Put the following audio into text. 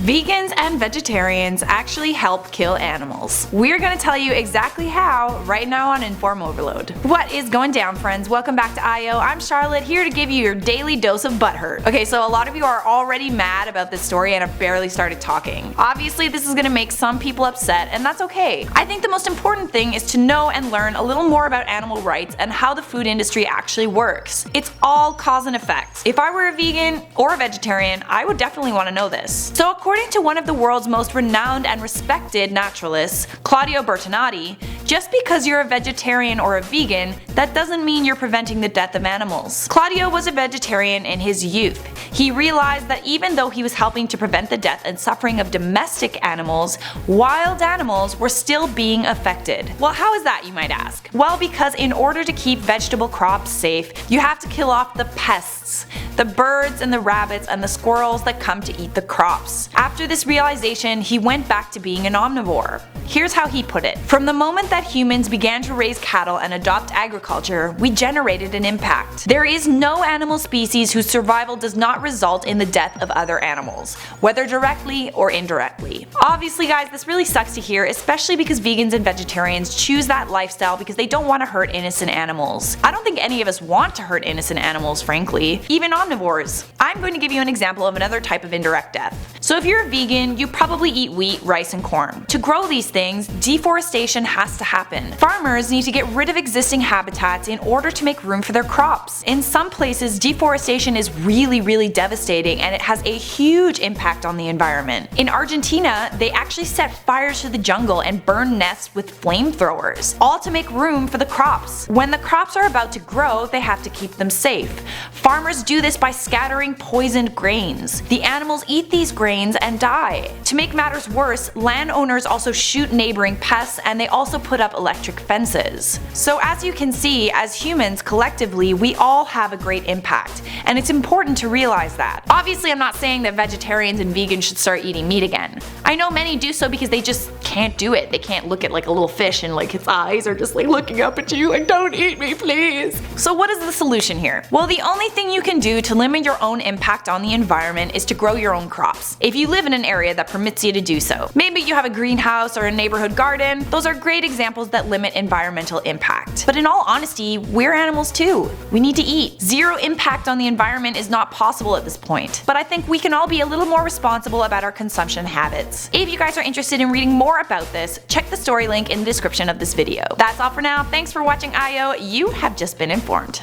Vegans and vegetarians actually help kill animals. We're gonna tell you exactly how right now on Inform Overload. What is going down, friends? Welcome back to IO. I'm Charlotte, here to give you your daily dose of butthurt. Okay, so a lot of you are already mad about this story and have barely started talking. Obviously, this is gonna make some people upset, and that's okay. I think the most important thing is to know and learn a little more about animal rights and how the food industry actually works. It's all cause and effect. If I were a vegan or a vegetarian, I would definitely want to know this. So according to one of the world's most renowned and respected naturalists, Claudio Bertinotti, just because you're a vegetarian or a vegan, that doesn't mean you're preventing the death of animals. Claudio was a vegetarian in his youth. He realized that even though he was helping to prevent the death and suffering of domestic animals, wild animals were still being affected. Well, how is that, you might ask? Well, because in order to keep vegetable crops safe, you have to kill off the pests, the birds and the rabbits and the squirrels that come to eat the crops. After this realization, he went back to being an omnivore. Here's how he put it. From the moment that humans began to raise cattle and adopt agriculture, we generated an impact. There is no animal species whose survival does not result in the death of other animals, whether directly or indirectly. Obviously, guys, this really sucks to hear, especially because vegans and vegetarians choose that lifestyle because they don't want to hurt innocent animals. I don't think any of us want to hurt innocent animals, frankly, even omnivores. I'm going to give you an example of another type of indirect death. So if you're a vegan, you probably eat wheat, rice, and corn. To grow these things, deforestation has to happen. Farmers need to get rid of existing habitats in order to make room for their crops. In some places, deforestation is really devastating and it has a huge impact on the environment. In Argentina, they actually set fires to the jungle and burn nests with flamethrowers, all to make room for the crops. When the crops are about to grow, they have to keep them safe. Farmers do this by scattering poisoned grains. The animals eat these grains and die. To make matters worse, landowners also shoot neighboring pests and they also put up electric fences. So as you can see, as humans collectively, we all have a great impact, and it's important to realize that. Obviously, I'm not saying that vegetarians and vegans should start eating meat again. I know many do so because they just can't do it. They can't look at like a little fish and like its eyes are just like looking up at you like, don't eat me please. So what is the solution here? Well, the only thing you can do to limit your own impact on the environment is to grow your own crops, if you live in an area that permits you to do so. Maybe you have a greenhouse or a neighborhood garden. Those are great examples that limit environmental impact. But in all honesty, we're animals too. We need to eat. Zero impact on the environment is not possible at this point. But I think we can all be a little more responsible about our consumption habits. If you guys are interested in reading more about this, check the story link in the description of this video. That's all for now. Thanks for watching IO. You have just been informed.